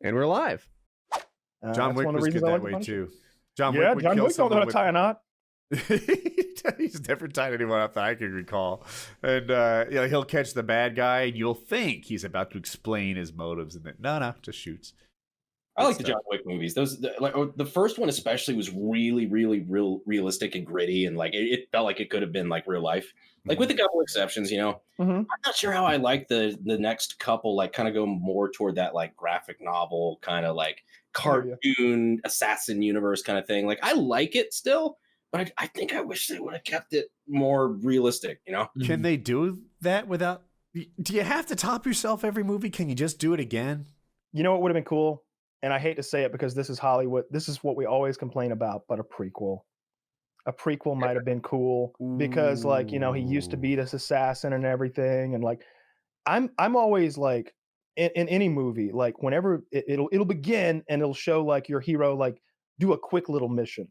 And we're live. John Wick was good that way too. John Wick don't know how to tie a knot. He's never tied anyone up that I can recall. And he'll catch the bad guy, and you'll think he's about to explain his motives, and then no, just shoots. I like the John Wick movies. The first one especially was really, really realistic and gritty, and like it felt like it could have been like real life. Like with a couple exceptions, I'm not sure how I like the next couple. Like kind of go more toward that like graphic novel kind of like cartoon assassin universe kind of thing. Like I like it still, but I think I wish they would have kept it more realistic. Can they do that without? Do you have to top yourself every movie? Can you just do it again? You know what would have been cool? And I hate to say it because this is Hollywood. This is what we always complain about, but a prequel. A prequel might have been cool because, like, he used to be this assassin and everything. And like, I'm always like, in any movie, like whenever it'll begin and it'll show like your hero like do a quick little mission.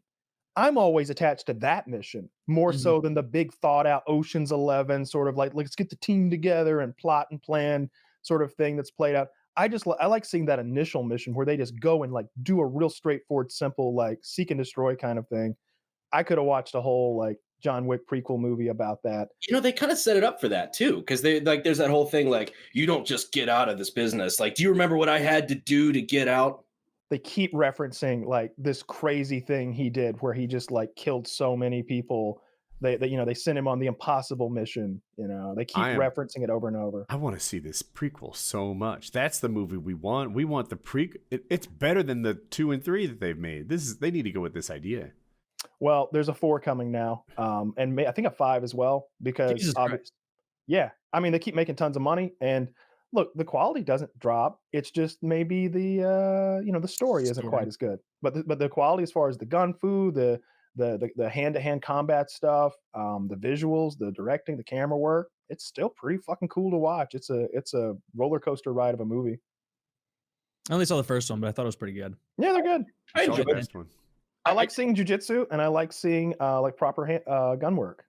I'm always attached to that mission more so than the big thought out Ocean's 11 sort of like let's get the team together and plot and plan sort of thing that's played out. I like seeing that initial mission where they just go and like do a real straightforward, simple, like seek and destroy kind of thing. I could have watched a whole like John Wick prequel movie about that. They kind of set it up for that too. Cause they like, there's that whole thing, like, you don't just get out of this business. Like, do you remember what I had to do to get out? They keep referencing like this crazy thing he did where he just like killed so many people. They sent him on the impossible mission. They keep referencing it over and over. I want to see this prequel so much. That's the movie we want. We want the prequel. It's better than the 2 and 3 that they've made. They need to go with this idea. Well, there's a 4 coming now, and I think a 5 as well because they keep making tons of money. And look, the quality doesn't drop. It's just maybe the story isn't quite as good. But the quality as far as the gun fu, the hand-to-hand combat stuff, the visuals, the directing, the camera work, it's still pretty fucking cool to watch. It's a roller coaster ride of a movie. I only saw the first one, but I thought it was pretty good. Yeah, they're good. I enjoyed the first one. I like seeing jujitsu, and I like seing like proper gun work.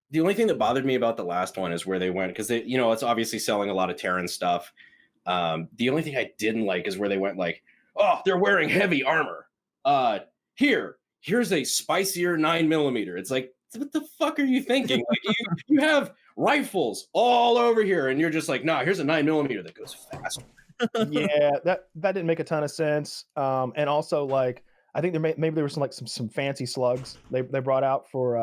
The only thing that bothered me about the last one is where they went, because it's obviously selling a lot of Terran stuff. The only thing I didn't like is where they went like, oh, they're wearing heavy armor. Here's a spicier 9mm. It's like, what the fuck are you thinking? Like you have rifles all over here, and you're just like, nah, here's a 9mm that goes fast. Yeah, that didn't make a ton of sense. And also, like, I think maybe there was some fancy slugs they brought out for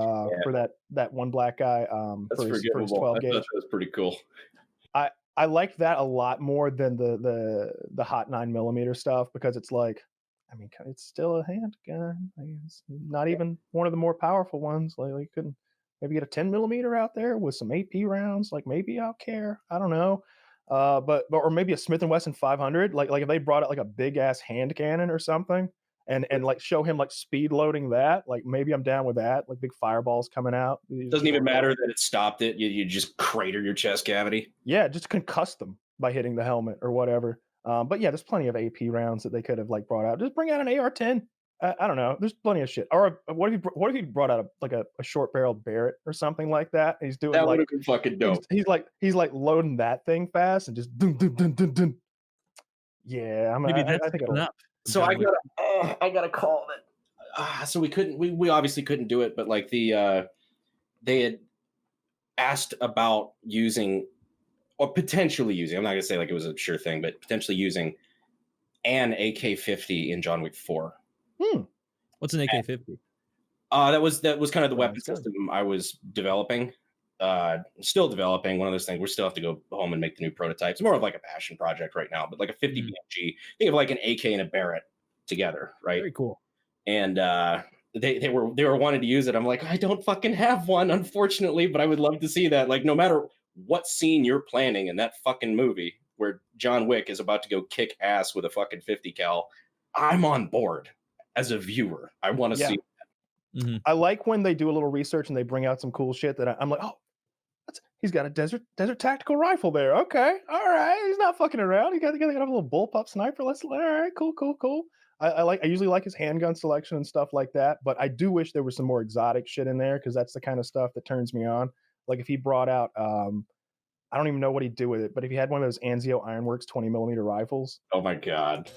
that one black guy That's for his 12 gauge. That was pretty cool. I liked that a lot more than the hot 9mm stuff because it's like, I mean, it's still a handgun. Like, it's not even one of the more powerful ones. Like you couldn't maybe get a 10mm out there with some AP rounds. Like maybe I'll care. I don't know. But or maybe a Smith & Wesson 500. Like if they brought out like a big ass hand cannon or something. And like show him like speed loading that, like maybe I'm down with that, like big fireballs coming out. Doesn't even matter that it stopped it. You just crater your chest cavity. Yeah, just concuss them by hitting the helmet or whatever. But yeah, there's plenty of AP rounds that they could have like brought out. Just bring out an AR-10. I don't know. There's plenty of shit. Or what if he brought out a short barreled Barrett or something like that? He's doing that like would have been fucking dope. He's like loading that thing fast and just dun dun dun dun dun. Yeah, I think it'll. So I got a call that so we obviously couldn't do it, but like they had asked about using or potentially using, I'm not gonna say like it was a sure thing, but potentially using an AK-50 in John Wick 4. What's an AK-50? That was kind of the weapon system I was developing. Still developing. One of those things. We still have to go home and make the new prototypes. More of like a passion project right now, but like a 50 BMG. Think of like an AK and a Barrett together, right? Very cool. And they were wanting to use it. I'm like, I don't fucking have one, unfortunately, but I would love to see that. Like, no matter what scene you're planning in that fucking movie where John Wick is about to go kick ass with a fucking 50 cal, I'm on board as a viewer. I want to see that. I like when they do a little research and they bring out some cool shit that I'm like, oh, he's got a desert tactical rifle there. Okay, all right, he's not fucking around. He got a little bullpup sniper. All right, cool. I usually like his handgun selection and stuff like that, but I do wish there was some more exotic shit in there because that's the kind of stuff that turns me on. Like if he brought out I don't even know what he'd do with it, but if he had one of those Anzio Ironworks 20mm rifles, Oh my god.